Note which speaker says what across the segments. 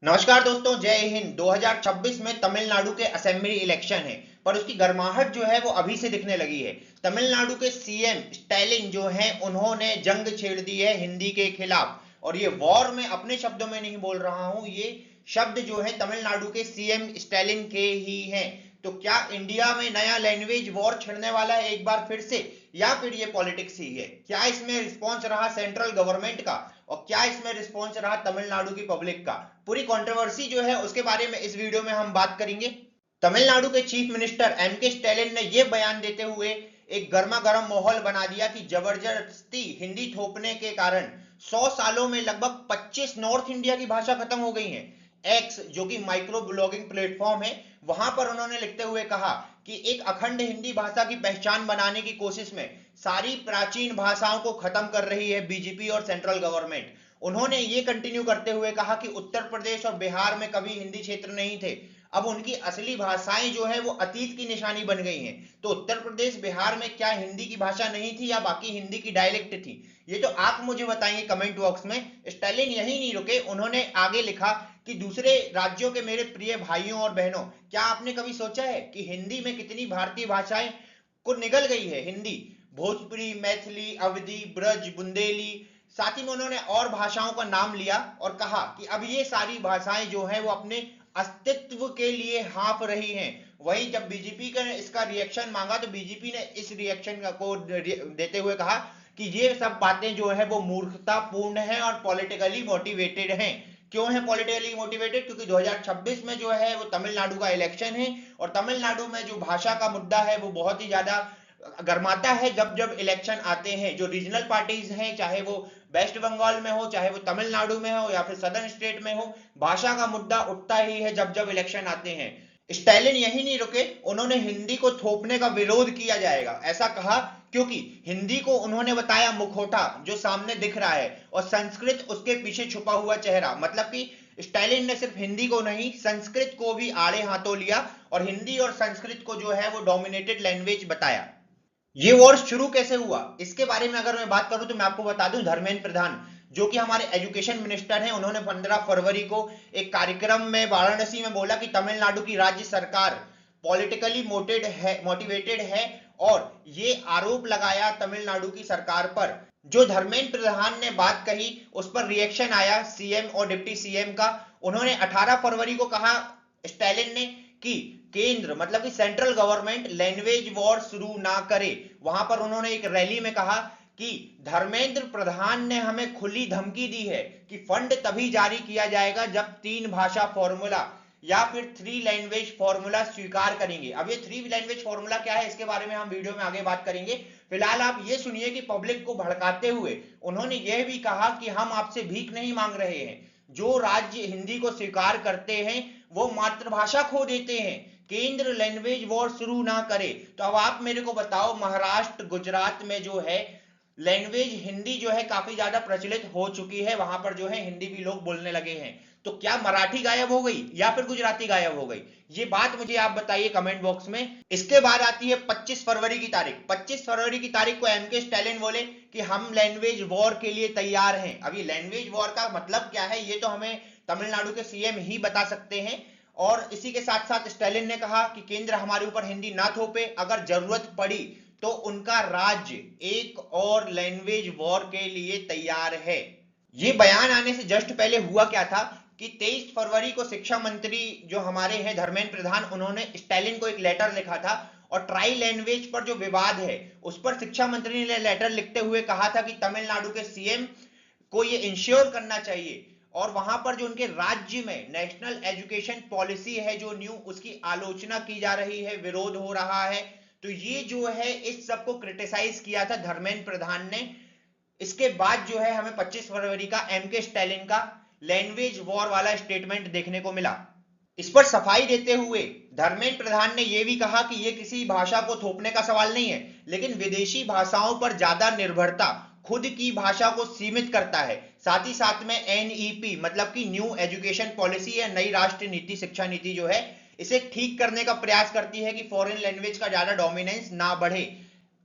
Speaker 1: नमस्कार दोस्तों, जय हिंद। 2026 में तमिलनाडु के असेंबली इलेक्शन है, पर उसकी गर्माहट जो है वो अभी से दिखने लगी है। तमिलनाडु के सीएम स्टैलिन जो हैं उन्होंने जंग छेड़ दी है हिंदी के खिलाफ। और ये वॉर मैं अपने शब्दों में नहीं बोल रहा हूं, ये शब्द जो है तमिलनाडु के सीएम स्टैलिन के ही हैं। तो क्या इंडिया में नया लैंग्वेज वॉर छिड़ने वाला है एक बार फिर से, या फिर ये पॉलिटिक्स ही है? क्या इसमें रिस्पॉन्स रहा सेंट्रल गवर्नमेंट का, और क्या इसमें रिस्पॉन्स रहा तमिलनाडु की पब्लिक का? पूरी कंट्रोवर्सी जो है उसके बारे में इस वीडियो में हम बात करेंगे। तमिलनाडु के चीफ मिनिस्टर एम के स्टैलिन ने यह बयान देते हुए एक गर्मा गर्म माहौल बना दिया कि जबरदस्ती हिंदी थोपने के कारण 100 सालों में लगभग 25 नॉर्थ इंडिया की भाषा खत्म हो गई है। एक्स जो कि माइक्रो ब्लॉगिंग प्लेटफॉर्म है, वहां पर उन्होंने लिखते हुए कहा कि एक अखंड हिंदी भाषा की पहचान बनाने की कोशिश में सारी प्राचीन भाषाओं को खत्म कर रही है बीजेपी और सेंट्रल गवर्नमेंट। उन्होंने ये कंटिन्यू करते हुए कहा कि उत्तर प्रदेश और बिहार में कभी हिंदी क्षेत्र नहीं थे, अब उनकी असली भाषाएं जो है वो अतीत की निशानी बन गई हैं। तो उत्तर प्रदेश बिहार में क्या हिंदी की भाषा नहीं थी या बाकी हिंदी की डायलेक्ट थी? ये तो आप मुझे बताएंगे कमेंट बॉक्स में। स्टालिन यही नहीं रुके, उन्होंने आगे लिखा कि दूसरे राज्यों के मेरे प्रिय भाइयों और बहनों, क्या आपने कभी सोचा है कि हिंदी में कितनी भारतीय भाषाएं को निगल गई है? हिंदी, भोजपुरी, मैथिली, अवधी, ब्रज, बुंदेली, साथ ही में उन्होंने और भाषाओं का नाम लिया और कहा कि अब ये सारी भाषाएं जो है वो अपने अस्तित्व के लिए हाँफ रही हैं। वही जब बीजेपी का इसका रिएक्शन मांगा तो बीजेपी ने इस रिएक्शन को देते हुए कहा कि ये सब बातें जो है वो मूर्खतापूर्ण है और पॉलिटिकली मोटिवेटेड हैं। क्यों है पॉलिटिकली मोटिवेटेड? क्योंकि 2026 में जो है वो तमिलनाडु का इलेक्शन है, और तमिलनाडु में जो भाषा का मुद्दा है वो बहुत ही ज्यादा गर्माता है जब जब इलेक्शन आते हैं। जो रीजनल पार्टीज हैं, चाहे वो वेस्ट बंगाल में हो, चाहे वो तमिलनाडु में हो या फिर सदर्न स्टेट में हो, भाषा का मुद्दा उठता ही है जब जब इलेक्शन आते हैं। स्टालिन यही नहीं रुके, उन्होंने हिंदी को थोपने का विरोध किया जाएगा ऐसा कहा, क्योंकि हिंदी को उन्होंने बताया मुखौटा जो सामने दिख रहा है, और संस्कृत उसके पीछे छुपा हुआ चेहरा। मतलब कि स्टालिन ने सिर्फ हिंदी को नहीं, संस्कृत को भी आड़े हाथों लिया और हिंदी और संस्कृत को जो है वो डोमिनेटेड लैंग्वेज बताया। ये वॉर शुरू कैसे हुआ इसके बारे में अगर मैं बात करूं तो मैं आपको बता दूं, धर्मेंद्र प्रधान जो कि हमारे एजुकेशन मिनिस्टर हैं, उन्होंने 15 फरवरी को एक कार्यक्रम में वाराणसी में बोला कि तमिलनाडु की राज्य सरकार पॉलिटिकली मोटिवेटेड है, और ये आरोप लगाया तमिलनाडु की सरकार पर। जो धर्मेंद्र प्रधान ने बात कही उस पर रिएक्शन आया सीएम और डिप्टी सीएम का। उन्होंने 18 फरवरी को कहा स्टालिन ने कि केंद्र मतलब कि सेंट्रल गवर्नमेंट लैंग्वेज वॉर शुरू ना करे। वहां पर उन्होंने एक रैली में कहा कि धर्मेंद्र प्रधान ने हमें खुली धमकी दी है कि फंड तभी जारी किया जाएगा जब 3 भाषा फॉर्मूला या फिर 3 लैंग्वेज फॉर्मूला स्वीकार करेंगे। अब ये 3 लैंग्वेज फॉर्मूला क्या है इसके बारे में हम वीडियो में आगे बात करेंगे। फिलहाल आप ये सुनिए कि पब्लिक को भड़काते हुए उन्होंने यह भी कहा कि हम आपसे भीख नहीं मांग रहे हैं, जो राज्य हिंदी को स्वीकार करते हैं वो मातृभाषा खो देते हैं, केंद्र लैंग्वेज वॉर शुरू ना करे। तो अब आप मेरे को बताओ, महाराष्ट्र गुजरात में जो है लैंग्वेज हिंदी जो है काफी ज्यादा प्रचलित हो चुकी है, वहां पर जो है हिंदी भी लोग बोलने लगे हैं। तो क्या मराठी गायब हो गई या फिर गुजराती गायब हो गई? ये बात मुझे आप बताइए कमेंट बॉक्स में। इसके बाद आती है 25 फरवरी की तारीख। 25 फरवरी की तारीख को एम के स्टालिन बोले कि हम लैंग्वेज वॉर के लिए तैयार हैं। अभी लैंग्वेज वॉर का मतलब क्या है ये तो हमें तमिलनाडु के सीएम ही बता सकते हैं। और इसी के साथ साथ स्टालिन ने कहा कि केंद्र हमारे ऊपर हिंदी ना थोपे, अगर जरूरत पड़ी तो उनका राज्य एक और लैंग्वेज वॉर के लिए तैयार है। ये बयान आने से जस्ट पहले हुआ क्या था कि 23 फरवरी को शिक्षा मंत्री जो हमारे हैं धर्मेंद्र प्रधान, उन्होंने स्टालिन को एक लेटर लिखा था, और ट्राई लैंग्वेज पर जो विवाद है उस पर शिक्षा मंत्री ने लेटर लिखते हुए कहा था कि तमिलनाडु के सीएम को ये इंश्योर करना चाहिए, और वहां पर जो उनके राज्य में नेशनल एजुकेशन पॉलिसी है जो न्यू, उसकी आलोचना की जा रही है, विरोध हो रहा है। तो ये जो है इस सब को क्रिटिसाइज किया था धर्मेंद्र प्रधान ने। इसके बाद जो है हमें 25 फरवरी का एम के स्टालिन का लैंग्वेज वॉर वाला स्टेटमेंट देखने को मिला। इस पर सफाई देते हुए धर्मेंद्र प्रधान ने यह भी कहा कि यह किसी भाषा को थोपने का सवाल नहीं है, लेकिन विदेशी भाषाओं पर ज्यादा निर्भरता खुद की भाषा को सीमित करता है। साथ ही साथ में एनईपी मतलब कि न्यू एजुकेशन पॉलिसी या नई राष्ट्रीय नीति, शिक्षा नीति जो है, इसे ठीक करने का प्रयास करती है कि फॉरेन लैंग्वेज का ज्यादा डोमिनेंस ना बढ़े।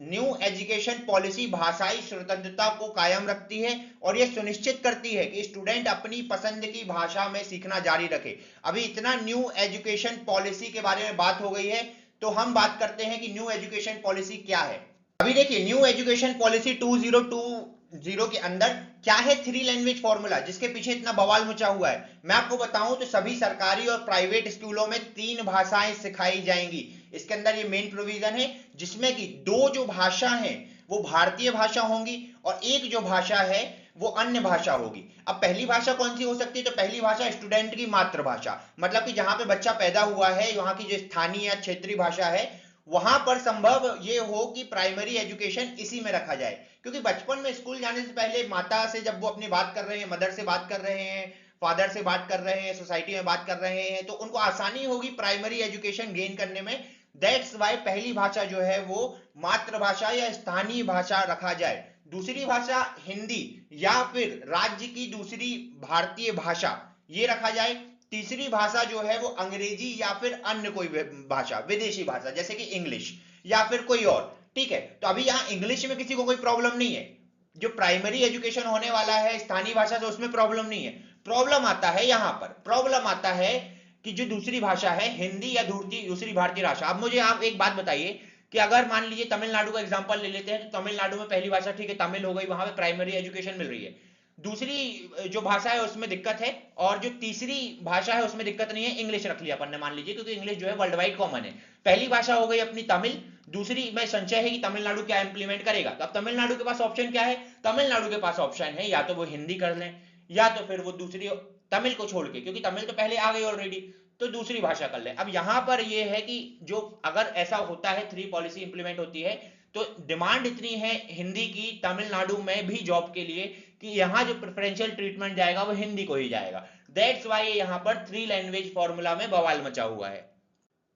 Speaker 1: न्यू एजुकेशन पॉलिसी भाषाई स्वतंत्रता को कायम रखती है और यह सुनिश्चित करती है कि स्टूडेंट अपनी पसंद की भाषा में सीखना जारी रखे। अभी इतना न्यू एजुकेशन पॉलिसी के बारे में बात हो गई है, तो हम बात करते हैं कि न्यू एजुकेशन पॉलिसी क्या है। अभी देखिए, न्यू एजुकेशन पॉलिसी 2020 के अंदर क्या है, 3 लैंग्वेज फॉर्मूला, जिसके पीछे इतना बवाल मचा हुआ है। मैं आपको बताऊं तो सभी सरकारी और प्राइवेट स्कूलों में 3 भाषाएं सिखाई जाएंगी। इसके अंदर ये मेन प्रोविजन है, जिसमें कि 2 जो भाषा है वो भारतीय भाषा होंगी और एक जो भाषा है वो अन्य भाषा होगी। अब पहली भाषा कौन सी हो सकती है, तो पहली भाषा स्टूडेंट की मातृभाषा, मतलब कि जहां पे बच्चा पैदा हुआ है, वहां की जो स्थानीय या क्षेत्रीय भाषा है, वहां पर संभव ये हो कि प्राइमरी एजुकेशन इसी में रखा जाए। क्योंकि बचपन में स्कूल जाने से पहले माता से जब वो अपनी बात कर रहे हैं, मदर से बात कर रहे हैं, फादर से बात कर रहे हैं, सोसाइटी में बात कर रहे हैं, तो उनको आसानी होगी प्राइमरी एजुकेशन गेन करने में। दैट्स वाई पहली भाषा जो है वो मातृभाषा या स्थानीय भाषा रखा जाए। दूसरी भाषा हिंदी या फिर राज्य की दूसरी भारतीय भाषा ये रखा जाए। तीसरी भाषा जो है वो अंग्रेजी या फिर अन्य कोई भाषा, विदेशी भाषा, जैसे कि इंग्लिश या फिर कोई और। ठीक है, तो अभी यहाँ इंग्लिश में किसी को कोई प्रॉब्लम नहीं है। जो प्राइमरी एजुकेशन होने वाला है स्थानीय भाषा से, उसमें प्रॉब्लम नहीं है। प्रॉब्लम आता है यहाँ पर, प्रॉब्लम आता है कि जो दूसरी भाषा है हिंदी या दूसरी भारतीय भाषा। अब मुझे आप एक बात बताइए कि अगर मान लीजिए तमिलनाडु का एग्जांपल ले लेते हैं, तो तमिलनाडु में पहली भाषा ठीक है तमिल हो गई, वहां पे प्राइमरी एजुकेशन मिल रही है। दूसरी जो भाषा है उसमें दिक्कत है, और जो तीसरी भाषा है उसमें दिक्कत नहीं है, इंग्लिश रख लिया अपन ने मान लीजिए, क्योंकि इंग्लिश जो है वर्ल्ड वाइड कॉमन है। पहली भाषा हो गई अपनी तमिल, दूसरी में संशय है कि तमिलनाडु क्या इंप्लीमेंट करेगा। तो अब तमिलनाडु के पास ऑप्शन क्या है, तमिलनाडु के पास ऑप्शन है या तो वो हिंदी कर लें या तो फिर वो दूसरी तमिल को छोड़ के, क्योंकि तमिल तो पहले आ गई ऑलरेडी, तो दूसरी भाषा कर ले। अब यहां पर यह है कि जो अगर ऐसा होता है 3 पॉलिसी इंप्लीमेंट होती है, तो डिमांड इतनी है हिंदी की तमिलनाडु में भी जॉब के लिए कि यहां जो प्रेफरेंशियल ट्रीटमेंट जाएगा वो हिंदी को ही जाएगा। दैट्स वाई यहां पर 3 लैंग्वेज फॉर्मूला में बवाल मचा हुआ है।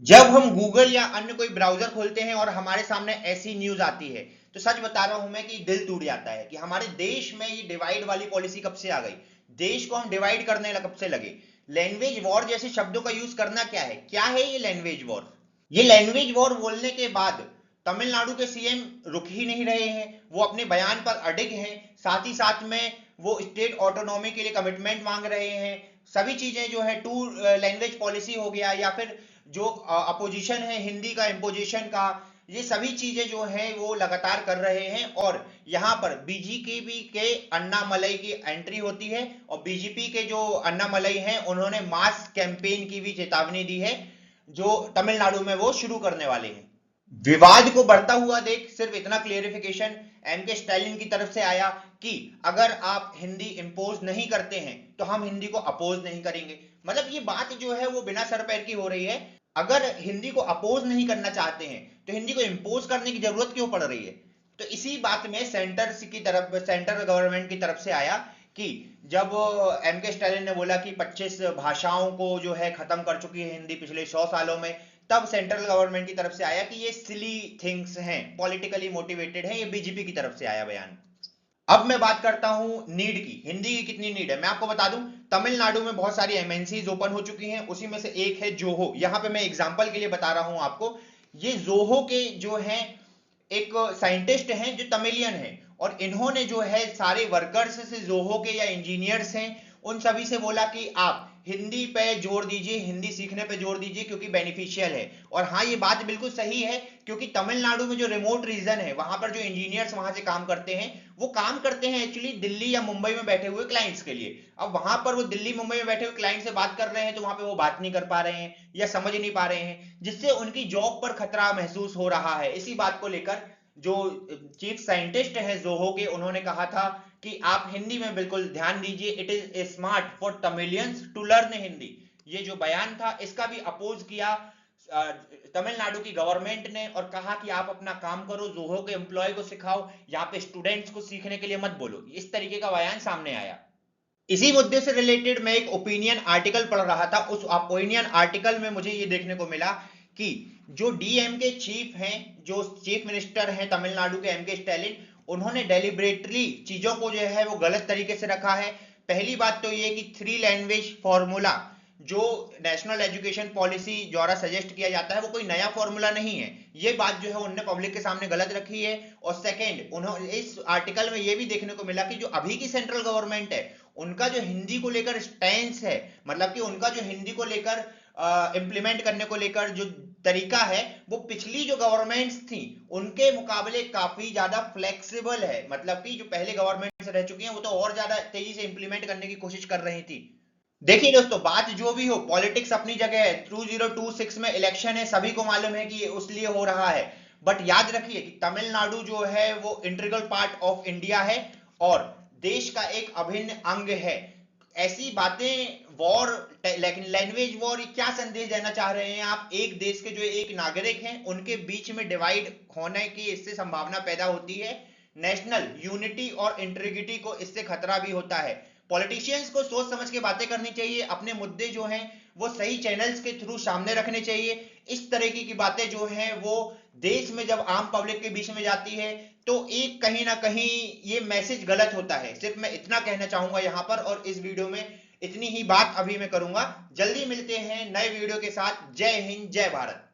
Speaker 1: जब हम गूगल या अन्य कोई ब्राउजर खोलते हैं और हमारे सामने ऐसी न्यूज आती है, तो सच बता रहा हूं मैं कि दिल टूट जाता है कि हमारे देश में ये डिवाइड वाली पॉलिसी कब से आ गई। देश को हम डिवाइड करने कब से लगे। लैंग्वेज वॉर जैसे शब्दों का यूज करना क्या है ये लैंग्वेज वॉर। ये लैंग्वेज वॉर बोलने के बाद तमिलनाडु के सीएम रुक ही नहीं रहे हैं, वो अपने बयान पर अडिग हैं। साथ ही साथ में वो स्टेट ऑटोनॉमी के लिए कमिटमेंट मांग रहे हैं। सभी चीजें जो है 2 लैंग्वेज पॉलिसी हो गया, या फिर जो अपोजिशन है हिंदी का इम्पोजिशन का, ये सभी चीजें जो है वो लगातार कर रहे हैं। और यहाँ पर बीजेपी के अन्नामलई की एंट्री होती है, और बीजेपी के जो अन्नामलई हैं उन्होंने मास कैंपेन की भी चेतावनी दी है, जो तमिलनाडु में वो शुरू करने वाले हैं। विवाद को बढ़ता हुआ देख सिर्फ इतना क्लियरिफिकेशन एमके स्टालिन की तरफ से आया कि अगर आप हिंदी इंपोज नहीं करते हैं तो हम हिंदी को अपोज नहीं करेंगे। मतलब ये बात जो है वो बिना सर पैर की हो रही है। अगर हिंदी को अपोज नहीं करना चाहते हैं तो हिंदी को इंपोज करने की जरूरत क्यों पड़ रही है। तो इसी बात में सेंटर गवर्नमेंट की तरफ से आया कि जब एमके स्टालिन ने बोला कि 25 भाषाओं को जो है खत्म कर चुकी है हिंदी पिछले 100 सालों में, तब सेंट्रल गवर्नमेंट की तरफ से आया कि ये सिली थिंग्स हैं, पॉलिटिकली मोटिवेटेड है। ये बीजेपी की तरफ से आया बयान। अब मैं बात करता हूं नीड की, हिंदी की कितनी नीड है। मैं आपको बता दूं तमिलनाडु में बहुत सारी एमएनसीज ओपन हो चुकी हैं, उसी में से एक है जोहो। यहां पे मैं एग्जांपल के लिए बता रहा हूं आपको। ये जोहो के जो हैं एक साइंटिस्ट हैं जो तमिलियन हैं, और इन्होंने जो है सारे वर्कर्स से, जोहो के या इंजीनियर्स हैं, उन सभी से बोला कि आप हिंदी पे जोर दीजिए, हिंदी सीखने पे जोर दीजिए, क्योंकि बेनिफिशियल है। और हाँ, ये बात बिल्कुल सही है, क्योंकि तमिलनाडु में जो रिमोट रीजन है वहां पर जो इंजीनियर्स वहां से काम करते हैं, वो काम करते हैं एक्चुअली दिल्ली या मुंबई में बैठे हुए क्लाइंट्स के लिए। अब वहां पर वो दिल्ली मुंबई में बैठे हुए क्लाइंट से बात कर रहे हैं, तो वहां पे वो बात नहीं कर पा रहे हैं या समझ नहीं पा रहे हैं, जिससे उनकी जॉब पर खतरा महसूस हो रहा है। इसी बात को लेकर जो चीफ साइंटिस्ट है जोहो के, उन्होंने कहा था कि आप हिंदी में बिल्कुल ध्यान दीजिए, it is smart for Tamilians to learn Hindi. ये जो बयान था इसका भी अपोज किया तमिलनाडु की गवर्नमेंट ने, और कहा कि आप अपना काम करो, जोहो के एम्प्लॉय को सिखाओ, यहाँ पे स्टूडेंट्स को सीखने के लिए मत बोलो। इस तरीके का बयान सामने आया। इसी मुद्दे से रिलेटेड मैं एक ओपिनियन आर्टिकल पढ़ रहा था। उस ओपिनियन आर्टिकल में मुझे ये देखने को मिला कि जो डीएम के चीफ हैं, जो चीफ मिनिस्टर हैं तमिलनाडु के एमके स्टालिन, उन्होंने डेलिबरेटली चीजों को जो है वो गलत तरीके से रखा है। पहली बात तो ये कि 3 लैंग्वेज फॉर्मूला जो नेशनल एजुकेशन पॉलिसी द्वारा सजेस्ट किया जाता है वो कोई नया फॉर्मूला नहीं है। ये बात जो है उन्होंने पब्लिक के सामने गलत रखी है। और सेकंड, उन्होंने इस आर्टिकल में ये भी देखने को मिला कि जो अभी की सेंट्रल गवर्नमेंट है उनका जो हिंदी को लेकर स्टैंस है, मतलब कि उनका जो हिंदी को लेकर इम्प्लीमेंट करने को लेकर जो तरीका है वो पिछली जो गवर्नमेंट्स थी उनके मुकाबले काफी ज्यादा फ्लेक्सिबल है। मतलब कि जो पहले गवर्नमेंट्स रह चुकी हैं वो तो और ज्यादा तेजी से इंप्लीमेंट करने की कोशिश कर रही थी। देखिए दोस्तों, बात जो भी हो, पॉलिटिक्स अपनी जगह है। 2026 में इलेक्शन है, सभी को मालूम है कि ये उस लिए हो रहा है। बट याद रखिए कि तमिलनाडु जो है वो इंटीग्रल पार्ट ऑफ इंडिया है और देश का एक अभिन्न अंग है। ऐसी बातें, वॉर, लैंग्वेज वॉर, क्या संदेश देना चाह रहे हैं आप? एक देश के जो एक नागरिक हैं उनके बीच में डिवाइड होने की इससे संभावना पैदा होती है। नेशनल यूनिटी और इंटीग्रिटी को इससे खतरा भी होता है। पॉलिटिशियंस को सोच समझ के बातें करनी चाहिए, अपने मुद्दे जो हैं वो सही चैनल्स के थ्रू सामने रखने चाहिए। इस तरीके की बातें जो हैं वो देश में जब आम पब्लिक के बीच में जाती है तो एक कहीं ना कहीं ये मैसेज गलत होता है। सिर्फ मैं इतना कहना चाहूंगा यहां पर, और इस वीडियो में इतनी ही बात अभी मैं करूंगा। जल्दी मिलते हैं नए वीडियो के साथ। जय हिंद, जय भारत।